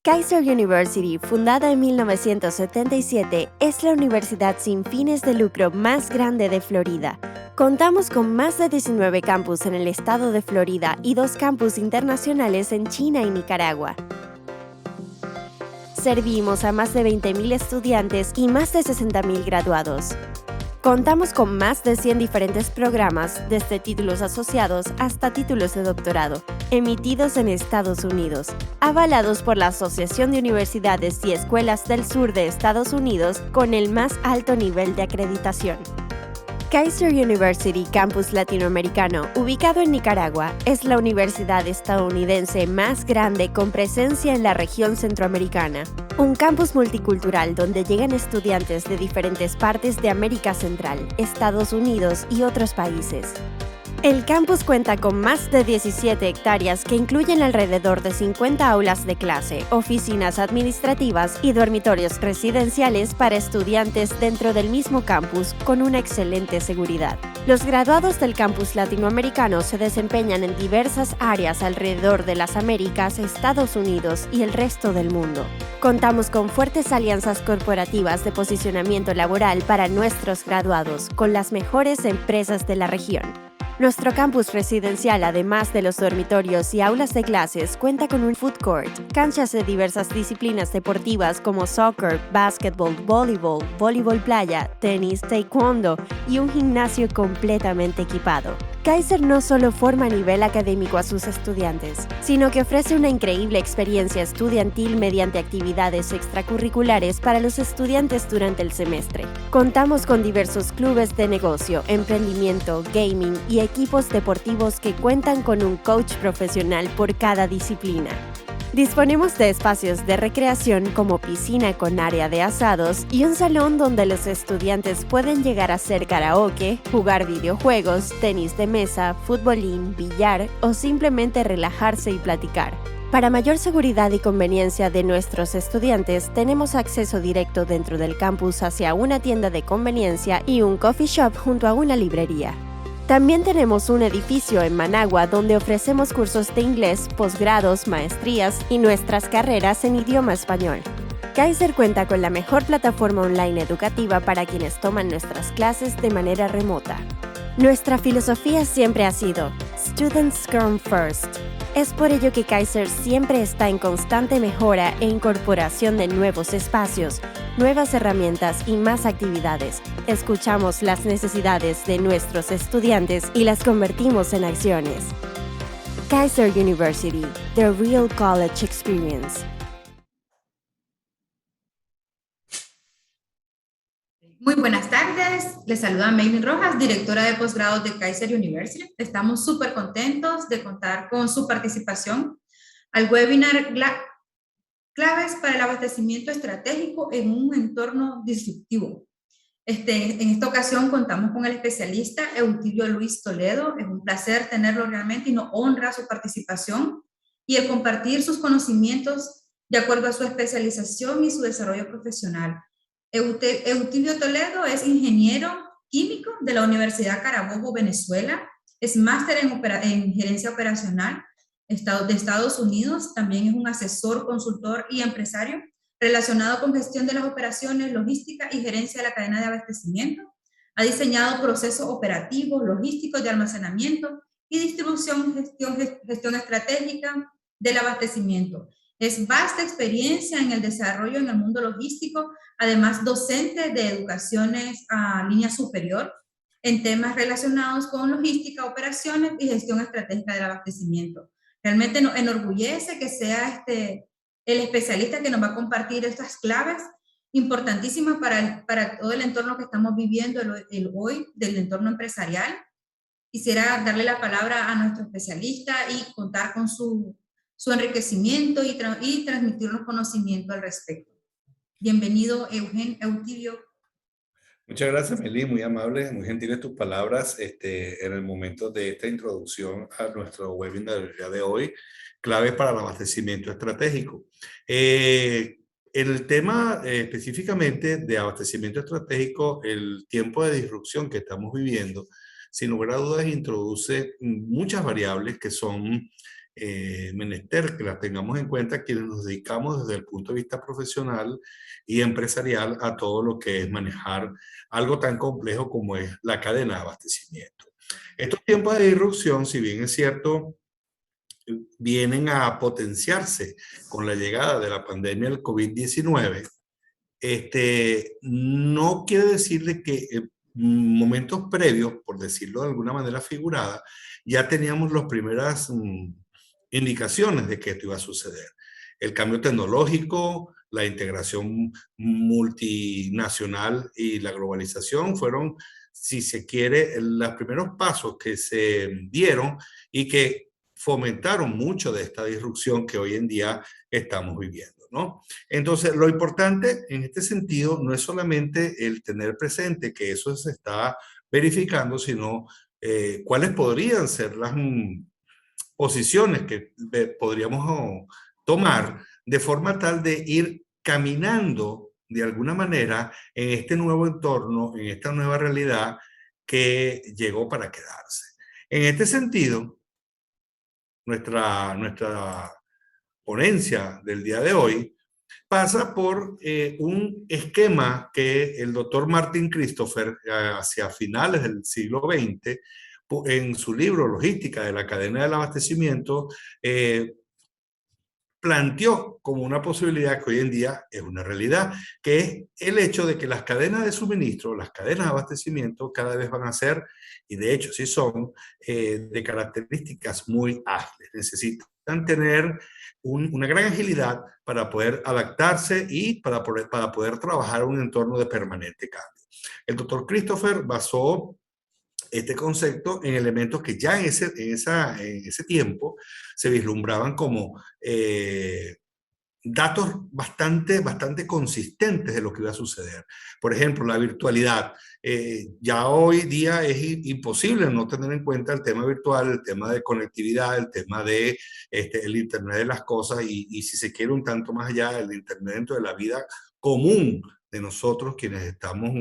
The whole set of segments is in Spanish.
Kaiser University, fundada en 1977, es la universidad sin fines de lucro más grande de Florida. Contamos con más de 19 campus en el estado de Florida y 2 campus internacionales en China y Nicaragua. Servimos a más de 20,000 estudiantes y más de 60,000 graduados. Contamos con más de 100 diferentes programas, desde títulos asociados hasta títulos de doctorado, emitidos en Estados Unidos, avalados por la Asociación de Universidades y Escuelas del Sur de Estados Unidos con el más alto nivel de acreditación. Kaiser University Campus Latinoamericano, ubicado en Nicaragua, es la universidad estadounidense más grande con presencia en la región centroamericana. Un campus multicultural donde llegan estudiantes de diferentes partes de América Central, Estados Unidos y otros países. El campus cuenta con más de 17 hectáreas que incluyen alrededor de 50 aulas de clase, oficinas administrativas y dormitorios residenciales para estudiantes dentro del mismo campus con una excelente seguridad. Los graduados del campus latinoamericano se desempeñan en diversas áreas alrededor de las Américas, Estados Unidos y el resto del mundo. Contamos con fuertes alianzas corporativas de posicionamiento laboral para nuestros graduados con las mejores empresas de la región. Nuestro campus residencial, además de los dormitorios y aulas de clases, cuenta con un food court, canchas de diversas disciplinas deportivas como soccer, básquetbol, voleibol playa, tenis, taekwondo y un gimnasio completamente equipado. Kaiser no solo forma a nivel académico a sus estudiantes, sino que ofrece una increíble experiencia estudiantil mediante actividades extracurriculares para los estudiantes durante el semestre. Contamos con diversos clubes de negocio, emprendimiento, gaming y equipos deportivos que cuentan con un coach profesional por cada disciplina. Disponemos de espacios de recreación como piscina con área de asados y un salón donde los estudiantes pueden llegar a hacer karaoke, jugar videojuegos, tenis de mesa, futbolín, billar o simplemente relajarse y platicar. Para mayor seguridad y conveniencia de nuestros estudiantes, tenemos acceso directo dentro del campus hacia una tienda de conveniencia y un coffee shop junto a una librería. También tenemos un edificio en Managua donde ofrecemos cursos de inglés, posgrados, maestrías y nuestras carreras en idioma español. Kaiser cuenta con la mejor plataforma online educativa para quienes toman nuestras clases de manera remota. Nuestra filosofía siempre ha sido Students Come First. Es por ello que Kaiser siempre está en constante mejora e incorporación de nuevos espacios, nuevas herramientas y más actividades. Escuchamos las necesidades de nuestros estudiantes y las convertimos en acciones. Kaiser University, the real college experience. Muy buenas tardes, les saluda Maylin Rojas, directora de posgrados de Kaiser University. Estamos súper contentos de contar con su participación al webinar Claves para el abastecimiento estratégico en un entorno disruptivo. En esta ocasión contamos con el especialista Eutilio Luis Toledo. Es un placer tenerlo realmente y nos honra su participación y el compartir sus conocimientos de acuerdo a su especialización y su desarrollo profesional. Eutilio Toledo es ingeniero químico de la Universidad Carabobo, Venezuela. Es máster en gerencia operacional de Estados Unidos. También es un asesor, consultor y empresario relacionado con gestión de las operaciones, logística y gerencia de la cadena de abastecimiento. Ha diseñado procesos operativos, logísticos de almacenamiento y distribución, gestión estratégica del abastecimiento. Es vasta experiencia en el desarrollo en el mundo logístico, además docente de educaciones a línea superior en temas relacionados con logística, operaciones y gestión estratégica del abastecimiento. Realmente nos enorgullece que sea el especialista que nos va a compartir estas claves importantísimas para todo el entorno que estamos viviendo hoy, del entorno empresarial. Quisiera darle la palabra a nuestro especialista y contar con su enriquecimiento y transmitirnos conocimiento al respecto. Bienvenido, Eutilio. Muchas gracias, Meli, muy amable, muy gentiles tus palabras en el momento de esta introducción a nuestro webinar del día de hoy, claves para el abastecimiento estratégico. El tema específicamente de abastecimiento estratégico, el tiempo de disrupción que estamos viviendo, sin lugar a dudas, introduce muchas variables que son menester que las tengamos en cuenta quienes nos dedicamos desde el punto de vista profesional y empresarial a todo lo que es manejar algo tan complejo como es la cadena de abastecimiento. Estos tiempos de disrupción, si bien es cierto, vienen a potenciarse con la llegada de la pandemia del COVID-19, no quiere decir de que en momentos previos, por decirlo de alguna manera figurada, ya teníamos las primeras indicaciones de que esto iba a suceder. El cambio tecnológico, la integración multinacional y la globalización fueron, si se quiere, los primeros pasos que se dieron y que fomentaron mucho de esta disrupción que hoy en día estamos viviendo, ¿no? Entonces, lo importante en este sentido no es solamente el tener presente que eso se está verificando, sino cuáles podrían ser las posiciones que podríamos tomar de forma tal de ir caminando de alguna manera en este nuevo entorno, en esta nueva realidad que llegó para quedarse. En este sentido, nuestra ponencia del día de hoy pasa por un esquema que el doctor Martin Christopher, hacia finales del siglo XX, en su libro Logística de la cadena del abastecimiento, planteó como una posibilidad que hoy en día es una realidad, que es el hecho de que las cadenas de suministro, las cadenas de abastecimiento cada vez van a ser, y de hecho sí son, de características muy ágiles. Necesitan tener una gran agilidad para poder adaptarse y para poder trabajar en un entorno de permanente cambio. El doctor Christopher basó este concepto en elementos que ya en ese tiempo se vislumbraban como datos bastante consistentes de lo que iba a suceder. Por ejemplo, la virtualidad. Ya hoy día es imposible no tener en cuenta el tema virtual, el tema de conectividad, el tema de el Internet de las cosas y si se quiere un tanto más allá, el Internet dentro de la vida común de nosotros quienes estamos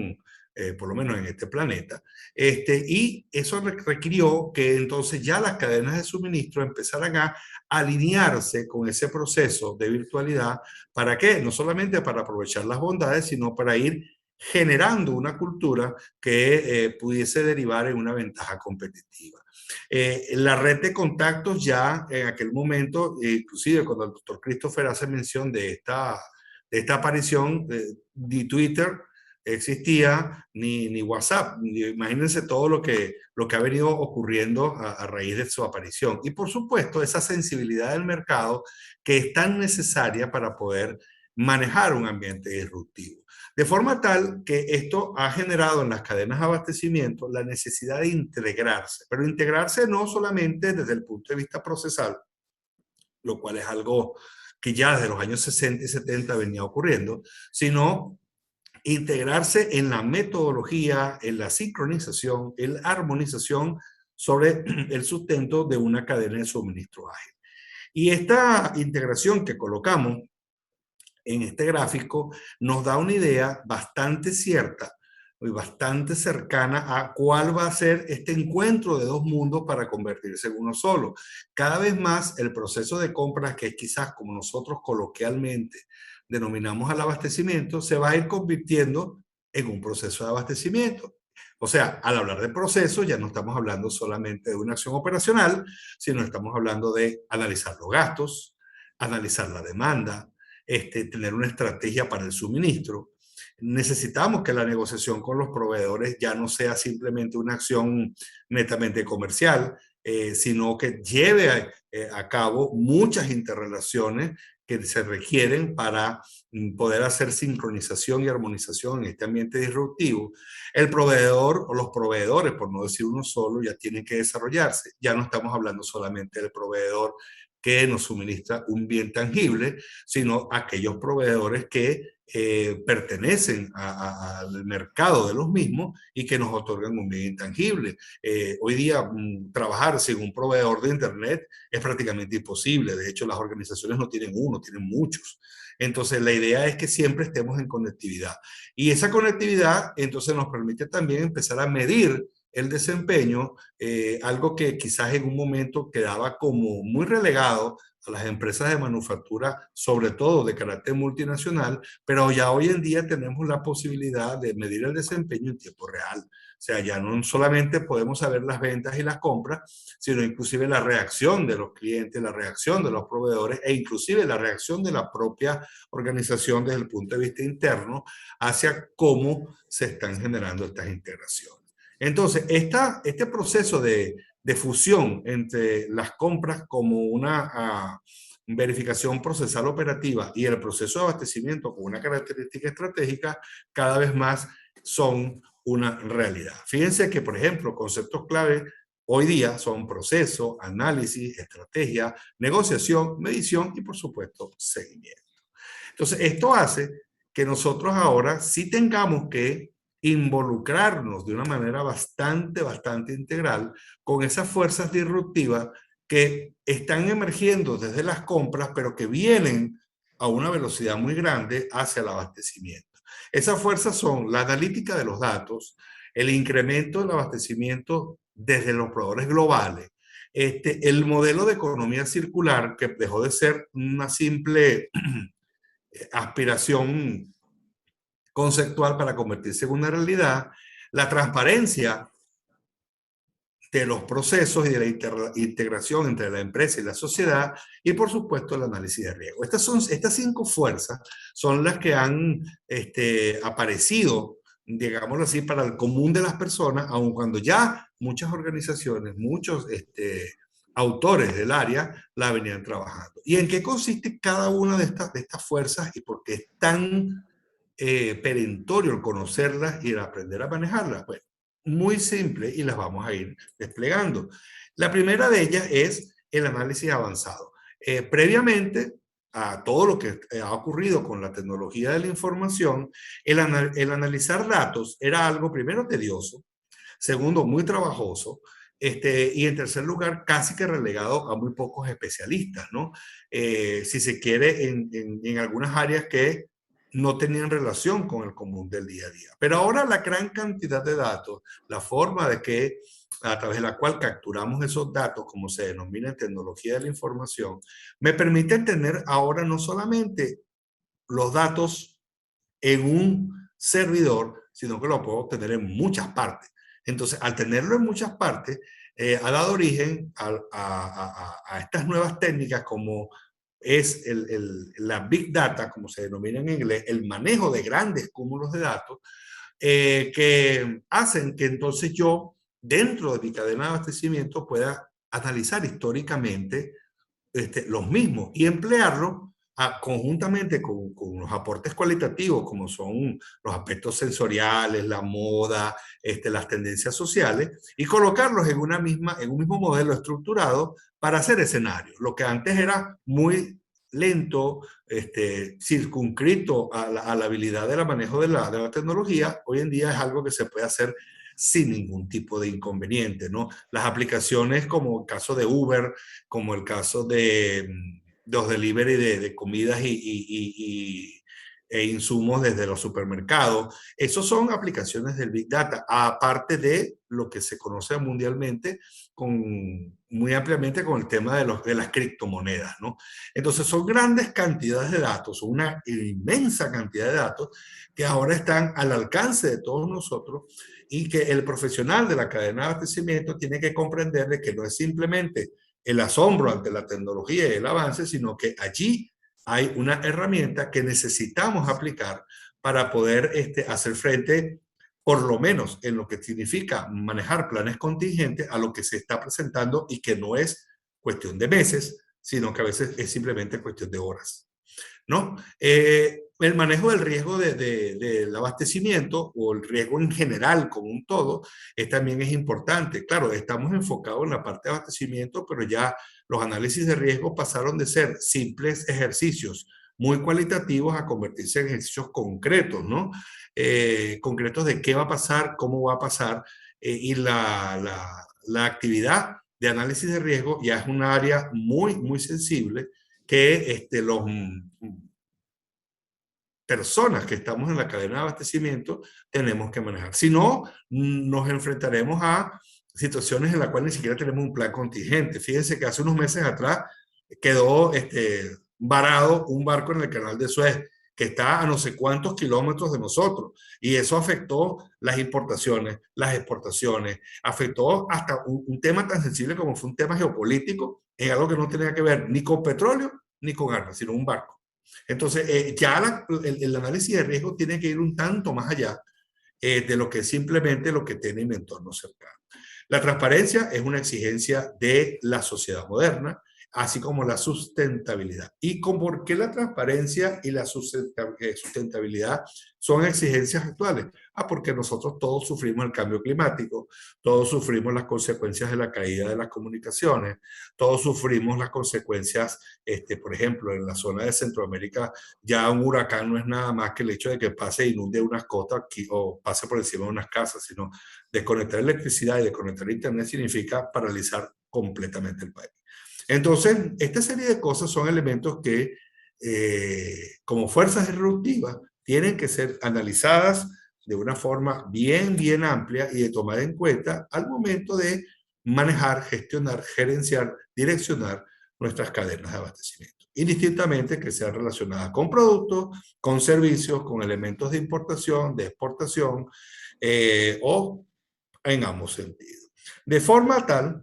por lo menos en este planeta, y eso requirió que entonces ya las cadenas de suministro empezaran a alinearse con ese proceso de virtualidad. ¿Para qué? No solamente para aprovechar las bondades, sino para ir generando una cultura que pudiese derivar en una ventaja competitiva. La red de contactos ya en aquel momento, inclusive cuando el doctor Christopher hace mención de esta aparición de Twitter, existía ni WhatsApp. Imagínense todo lo que ha venido ocurriendo a raíz de su aparición. Y por supuesto, esa sensibilidad del mercado que es tan necesaria para poder manejar un ambiente disruptivo. De forma tal que esto ha generado en las cadenas de abastecimiento la necesidad de integrarse, pero integrarse no solamente desde el punto de vista procesal, lo cual es algo que ya desde los años 60 y 70 venía ocurriendo, sino integrarse en la metodología, en la sincronización, en la armonización sobre el sustento de una cadena de suministro ágil. Y esta integración que colocamos en este gráfico nos da una idea bastante cierta y bastante cercana a cuál va a ser este encuentro de dos mundos para convertirse en uno solo. Cada vez más el proceso de compras, que es quizás como nosotros coloquialmente denominamos al abastecimiento, se va a ir convirtiendo en un proceso de abastecimiento. O sea, al hablar de proceso ya no estamos hablando solamente de una acción operacional, sino estamos hablando de analizar los gastos, analizar la demanda, tener una estrategia para el suministro. Necesitamos que la negociación con los proveedores ya no sea simplemente una acción netamente comercial, sino que lleve a cabo muchas interrelaciones que se requieren para poder hacer sincronización y armonización en este ambiente disruptivo. El proveedor o los proveedores, por no decir uno solo, ya tienen que desarrollarse. Ya no estamos hablando solamente del proveedor que nos suministra un bien tangible, sino aquellos proveedores que pertenecen al mercado de los mismos y que nos otorgan un bien intangible. Hoy día trabajar sin un proveedor de Internet es prácticamente imposible. De hecho, las organizaciones no tienen uno, tienen muchos. Entonces, la idea es que siempre estemos en conectividad. Y esa conectividad, entonces, nos permite también empezar a medir el desempeño, algo que quizás en un momento quedaba como muy relegado a las empresas de manufactura, sobre todo de carácter multinacional, pero ya hoy en día tenemos la posibilidad de medir el desempeño en tiempo real. O sea, ya no solamente podemos saber las ventas y las compras, sino inclusive la reacción de los clientes, la reacción de los proveedores e inclusive la reacción de la propia organización desde el punto de vista interno hacia cómo se están generando estas integraciones. Entonces, este proceso de fusión entre las compras como una verificación procesal operativa y el proceso de abastecimiento con una característica estratégica cada vez más son una realidad. Fíjense que, por ejemplo, conceptos clave hoy día son proceso, análisis, estrategia, negociación, medición y, por supuesto, seguimiento. Entonces, esto hace que nosotros ahora sí tengamos que involucrarnos de una manera bastante integral con esas fuerzas disruptivas que están emergiendo desde las compras, pero que vienen a una velocidad muy grande hacia el abastecimiento. Esas fuerzas son la analítica de los datos, el incremento del abastecimiento desde los proveedores globales, el modelo de economía circular que dejó de ser una simple aspiración conceptual para convertirse en una realidad, la transparencia de los procesos y de la integración entre la empresa y la sociedad y, por supuesto, el análisis de riesgo. Estas 5 fuerzas son las que han aparecido, digámoslo así, para el común de las personas, aun cuando ya muchas organizaciones, muchos autores del área la venían trabajando. ¿Y en qué consiste cada una de estas fuerzas y por qué es tan perentorio el conocerlas y el aprender a manejarlas? Bueno, muy simple y las vamos a ir desplegando. La primera de ellas es el análisis avanzado. Previamente a todo lo que ha ocurrido con la tecnología de la información, el analizar datos era algo primero tedioso, segundo muy trabajoso, y en tercer lugar casi que relegado a muy pocos especialistas, ¿no? Si se quiere, en algunas áreas que no tenían relación con el común del día a día. Pero ahora la gran cantidad de datos, la forma de que a través de la cual capturamos esos datos, como se denomina en tecnología de la información, me permite tener ahora no solamente los datos en un servidor, sino que lo puedo tener en muchas partes. Entonces, al tenerlo en muchas partes, ha dado origen a estas nuevas técnicas como es la Big Data, como se denomina en inglés, el manejo de grandes cúmulos de datos, que hacen que entonces yo, dentro de mi cadena de abastecimiento, pueda analizar históricamente los mismos y emplearlo conjuntamente con los aportes cualitativos, como son los aspectos sensoriales, la moda, las tendencias sociales, y colocarlos en un mismo modelo estructurado para hacer escenarios. Lo que antes era muy lento, circunscrito a la habilidad del manejo de la tecnología, hoy en día es algo que se puede hacer sin ningún tipo de inconveniente, ¿no? Las aplicaciones como el caso de Uber, como el caso de los delivery de comidas e insumos desde los supermercados, esos son aplicaciones del Big Data, aparte de lo que se conoce mundialmente muy ampliamente con el tema de las criptomonedas, ¿no? Entonces son grandes cantidades de datos, una inmensa cantidad de datos que ahora están al alcance de todos nosotros y que el profesional de la cadena de abastecimiento tiene que comprender de que no es simplemente el asombro ante la tecnología y el avance, sino que allí hay una herramienta que necesitamos aplicar para poder hacer frente, por lo menos en lo que significa manejar planes contingentes, a lo que se está presentando y que no es cuestión de meses, sino que a veces es simplemente cuestión de horas, ¿no? El manejo del riesgo del abastecimiento o el riesgo en general como un todo también es importante. Claro, estamos enfocados en la parte de abastecimiento, pero ya los análisis de riesgo pasaron de ser simples ejercicios muy cualitativos a convertirse en ejercicios concretos, ¿no? Concretos de qué va a pasar, cómo va a pasar, y la actividad de análisis de riesgo ya es un área muy sensible que los personas que estamos en la cadena de abastecimiento tenemos que manejar. Si no, nos enfrentaremos a situaciones en las cuales ni siquiera tenemos un plan contingente. Fíjense que hace unos meses atrás quedó varado un barco en el canal de Suez que está a no sé cuántos kilómetros de nosotros, y eso afectó las importaciones, las exportaciones, afectó hasta un tema tan sensible como fue un tema geopolítico, en algo que no tenía que ver ni con petróleo ni con armas, sino un barco. Entonces, ya el análisis de riesgo tiene que ir un tanto más allá de lo que simplemente lo que tiene mi entorno cercano. La transparencia es una exigencia de la sociedad moderna, así como la sustentabilidad. ¿Y por qué la transparencia y la sustentabilidad son exigencias actuales? Porque nosotros todos sufrimos el cambio climático, todos sufrimos las consecuencias de la caída de las comunicaciones, todos sufrimos las consecuencias, por ejemplo, en la zona de Centroamérica, ya un huracán no es nada más que el hecho de que pase e inunde unas costas o pase por encima de unas casas, sino desconectar electricidad y desconectar internet significa paralizar completamente el país. Entonces, esta serie de cosas son elementos que, como fuerzas disruptivas, tienen que ser analizadas de una forma bien amplia y de tomar en cuenta al momento de manejar, gestionar, gerenciar, direccionar nuestras cadenas de abastecimiento. Indistintamente que sean relacionadas con productos, con servicios, con elementos de importación, de exportación, o en ambos sentidos. De forma tal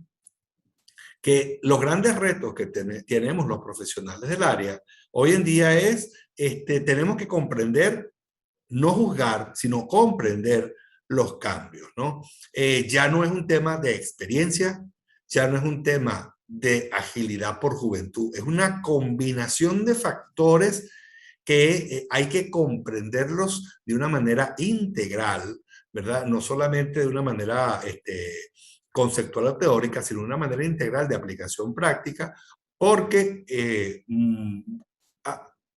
que los grandes retos que tenemos los profesionales del área hoy en día es, tenemos que comprender, no juzgar, sino comprender los cambios, ¿no? Ya no es un tema de experiencia, ya no es un tema de agilidad por juventud, es una combinación de factores que hay que comprenderlos de una manera integral, ¿verdad? No solamente de una manera conceptual o teórica, sino de una manera integral de aplicación práctica, porque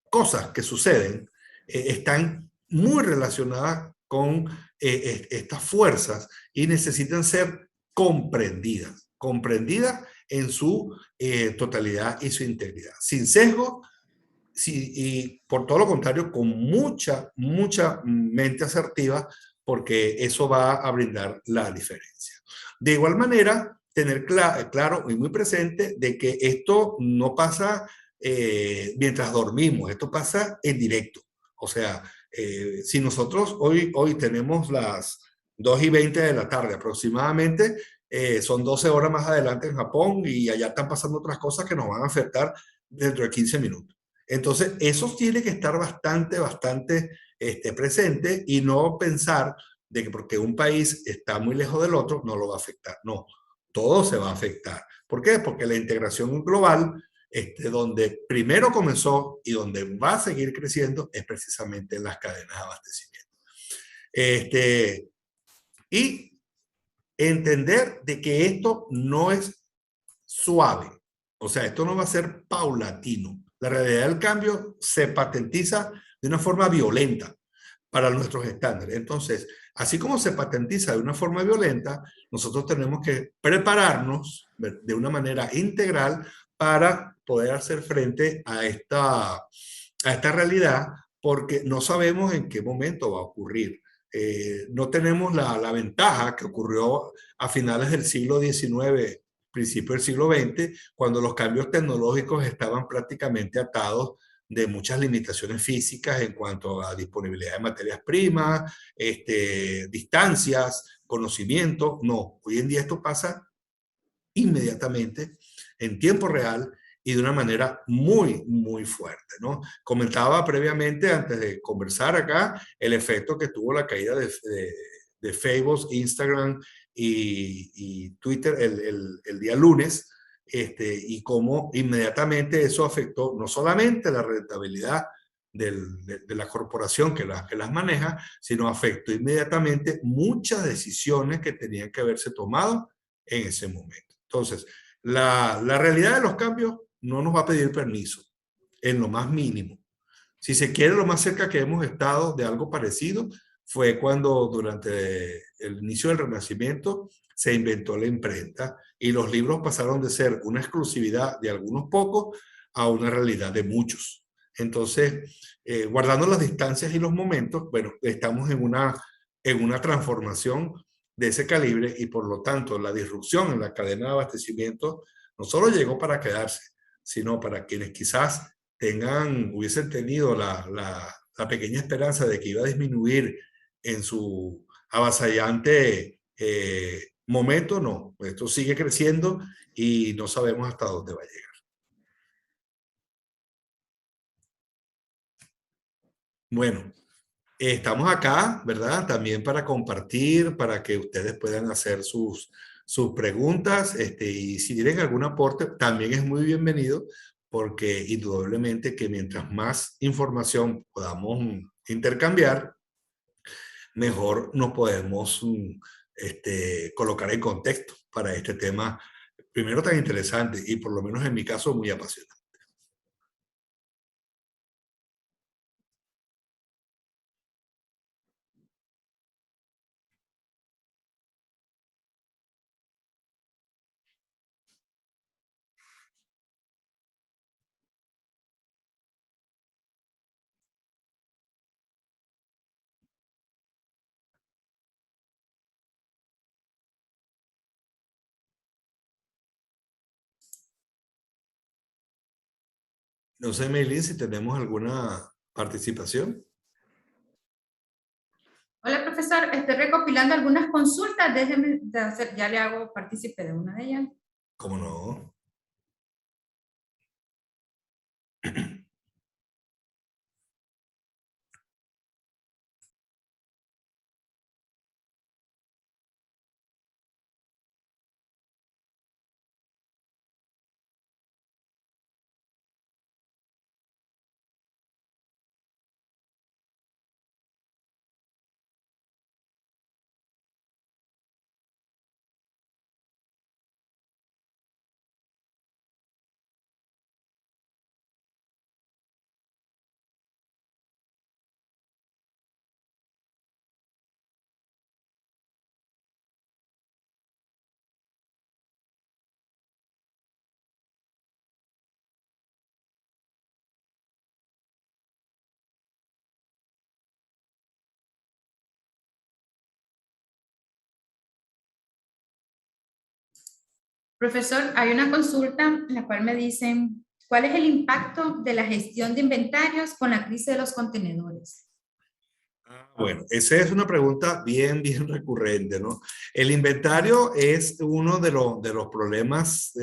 cosas que suceden están muy relacionadas con estas fuerzas y necesitan ser comprendidas en su totalidad y su integridad, sin sesgo, y por todo lo contrario, con mucha mente asertiva, porque eso va a brindar la diferencia. De igual manera, tener claro y muy presente de que esto no pasa mientras dormimos, esto pasa en directo. O sea, si nosotros hoy tenemos las 2:20 de la tarde aproximadamente, son 12 horas más adelante en Japón y allá están pasando otras cosas que nos van a afectar dentro de 15 minutos. Entonces, eso tiene que estar bastante presente y no pensar de que porque un país está muy lejos del otro no lo va a afectar. No, todo se va a afectar. ¿Por qué? Porque la integración global, donde primero comenzó y donde va a seguir creciendo, es precisamente en las cadenas de abastecimiento. Y entender de que esto no es suave. O sea, esto no va a ser paulatino. La realidad del cambio se patentiza de una forma violenta para nuestros estándares. Entonces, así como se patentiza de una forma violenta, nosotros tenemos que prepararnos de una manera integral para poder hacer frente a esta realidad, porque no sabemos en qué momento va a ocurrir. No tenemos la ventaja que ocurrió a finales del siglo XIX, principio del siglo XX, cuando los cambios tecnológicos estaban prácticamente atados de muchas limitaciones físicas en cuanto a disponibilidad de materias primas, distancias, conocimiento. No, hoy en día esto pasa inmediatamente, en tiempo real y de una manera muy fuerte, ¿no? Comentaba previamente, antes de conversar acá, el efecto que tuvo la caída de Facebook, Instagram y Twitter el día lunes, y cómo inmediatamente eso afectó no solamente la rentabilidad de la corporación que las maneja, sino afectó inmediatamente muchas decisiones que tenían que haberse tomado en ese momento. Entonces, la realidad de los cambios no nos va a pedir permiso, en lo más mínimo. Si se quiere, lo más cerca que hemos estado de algo parecido fue cuando durante el inicio del Renacimiento se inventó la imprenta y los libros pasaron de ser una exclusividad de algunos pocos a una realidad de muchos. Entonces, guardando las distancias y los momentos, bueno, estamos en una transformación de ese calibre y por lo tanto la disrupción en la cadena de abastecimiento no solo llegó para quedarse, sino para quienes quizás hubiesen tenido la pequeña esperanza de que iba a disminuir en su avasallante momento, no. Esto sigue creciendo y no sabemos hasta dónde va a llegar. Bueno, estamos acá, ¿verdad? También para compartir, para que ustedes puedan hacer sus preguntas, y si tienen algún aporte, también es muy bienvenido, porque indudablemente que mientras más información podamos intercambiar, mejor nos podemos colocar en contexto para este tema, primero tan interesante y por lo menos en mi caso muy apasionante. No sé, Meilín, si tenemos alguna participación. Hola, profesor. Estoy recopilando algunas consultas. Déjeme de hacer, ya le hago partícipe de una de ellas. ¿Cómo no? Profesor, hay una consulta en la cual me dicen, ¿cuál es el impacto de la gestión de inventarios con la crisis de los contenedores? Bueno, esa es una pregunta bien recurrente, ¿no? El inventario es uno de los problemas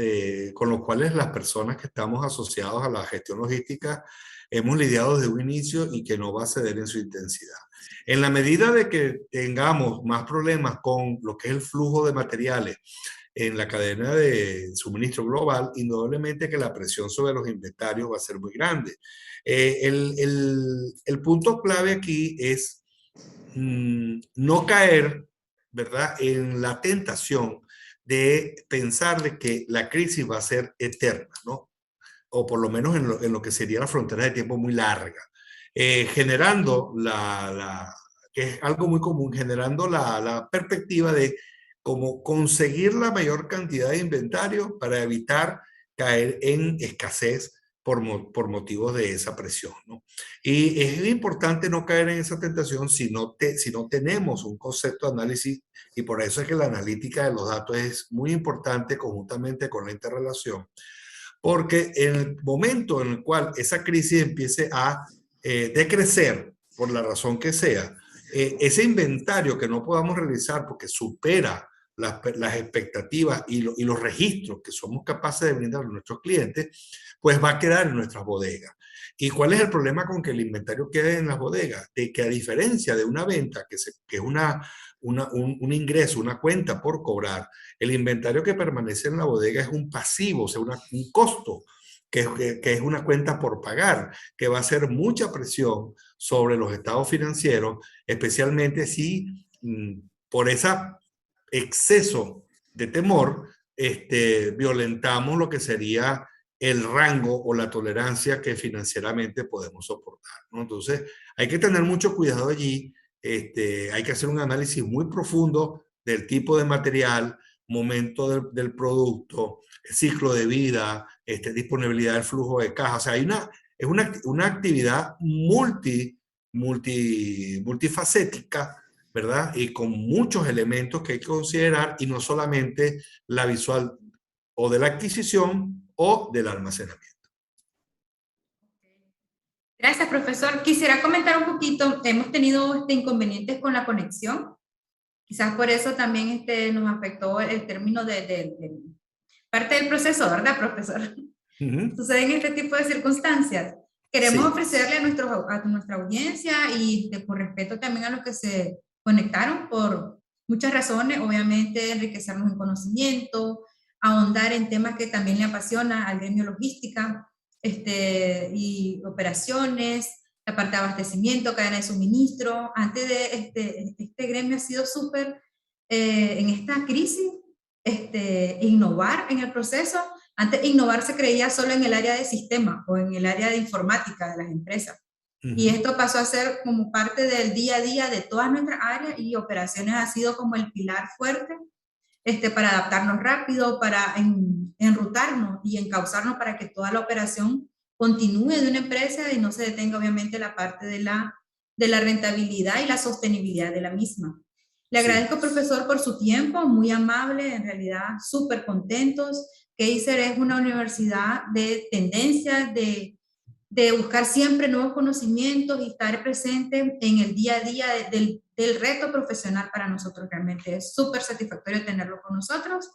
con los cuales las personas que estamos asociados a la gestión logística hemos lidiado desde un inicio y que no va a ceder en su intensidad. En la medida de que tengamos más problemas con lo que es el flujo de materiales en la cadena de suministro global, indudablemente que la presión sobre los inventarios va a ser muy grande. El punto clave aquí es no caer, ¿verdad?, en la tentación de pensar de que la crisis va a ser eterna, ¿no? O por lo menos en lo que sería la frontera de tiempo muy larga, generando que es algo muy común, generando la perspectiva de cómo conseguir la mayor cantidad de inventario para evitar caer en escasez por motivos de esa presión, ¿no? Y es importante no caer en esa tentación si no tenemos un concepto de análisis, y por eso es que la analítica de los datos es muy importante conjuntamente con la interrelación, porque en el momento en el cual esa crisis empiece a decrecer, por la razón que sea, ese inventario que no podamos realizar porque supera las expectativas y los registros que somos capaces de brindar a nuestros clientes, pues va a quedar en nuestras bodegas. ¿Y cuál es el problema con que el inventario quede en las bodegas? De que a diferencia de una venta, que es un ingreso, una cuenta por cobrar, el inventario que permanece en la bodega es un pasivo, o sea, un costo, que es una cuenta por pagar, que va a hacer mucha presión sobre los estados financieros, especialmente si por ese exceso de temor violentamos lo que sería el rango o la tolerancia que financieramente podemos soportar, ¿no? Entonces, hay que tener mucho cuidado allí. Hay que hacer un análisis muy profundo del tipo de material, momento del producto, ciclo de vida, disponibilidad del flujo de caja. O sea, es una actividad multifacética, ¿verdad? Y con muchos elementos que hay que considerar, y no solamente la visual o de la adquisición o del almacenamiento. Gracias, profesor. Quisiera comentar un poquito, hemos tenido inconvenientes con la conexión. Quizás por eso también nos afectó el término de parte del proceso, ¿verdad, profesor? Suceden este tipo de circunstancias. Queremos ofrecerle a nuestra audiencia y por respeto también a los que se conectaron por muchas razones, obviamente enriquecernos en conocimiento, ahondar en temas que también le apasiona al gremio logística, y operaciones, la parte de abastecimiento, cadena de suministro. Antes de este gremio ha sido súper en esta crisis, innovar en el proceso. Antes innovar se creía solo en el área de sistema o en el área de informática de las empresas. Y esto pasó a ser como parte del día a día de todas nuestras áreas, y operaciones ha sido como el pilar fuerte para adaptarnos rápido, para enrutarnos y encauzarnos para que toda la operación continúe de una empresa y no se detenga obviamente la parte de la rentabilidad y la sostenibilidad de la misma. Le agradezco, profesor, por su tiempo, muy amable, en realidad súper contentos. Kaiser es una universidad de tendencias, de buscar siempre nuevos conocimientos y estar presente en el día a día del reto profesional. Para nosotros realmente es súper satisfactorio tenerlo con nosotros.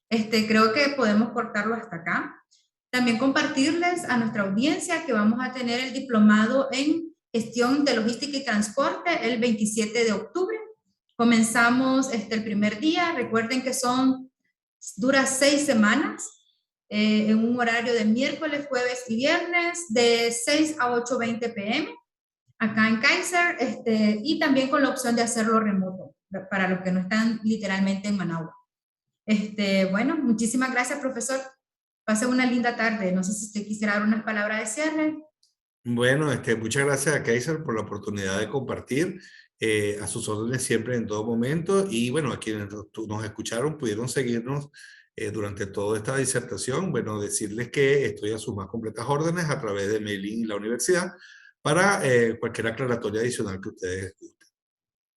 Creo que podemos cortarlo hasta acá. También compartirles a nuestra audiencia que vamos a tener el diplomado en gestión de logística y transporte el 27 de octubre. Comenzamos el primer día. Recuerden que dura 6 semanas. En un horario de miércoles, jueves y viernes de 6 a 8:20 p.m. acá en Kaiser, y también con la opción de hacerlo remoto para los que no están literalmente en Managua. Bueno, muchísimas gracias, profesor. Pase una linda tarde. No sé si usted quisiera dar unas palabras de cierre. Bueno, muchas gracias a Kaiser por la oportunidad de compartir. A sus órdenes siempre, en todo momento. Y bueno, a quienes nos escucharon pudieron seguirnos durante toda esta disertación. Bueno, decirles que estoy a sus más completas órdenes a través de mailing y la universidad para cualquier aclaratoria adicional que ustedes gusten.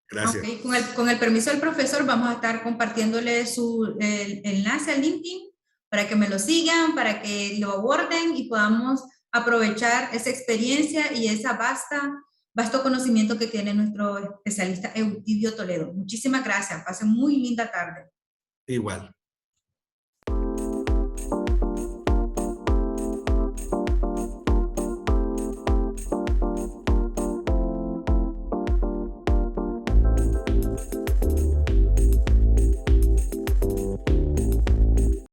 Gracias. Okay. Con el permiso del profesor, vamos a estar compartiéndole el enlace al LinkedIn para que me lo sigan, para que lo aborden y podamos aprovechar esa experiencia y esa vasto conocimiento que tiene nuestro especialista Eutidio Toledo. Muchísimas gracias. Pasen muy linda tarde. Igual.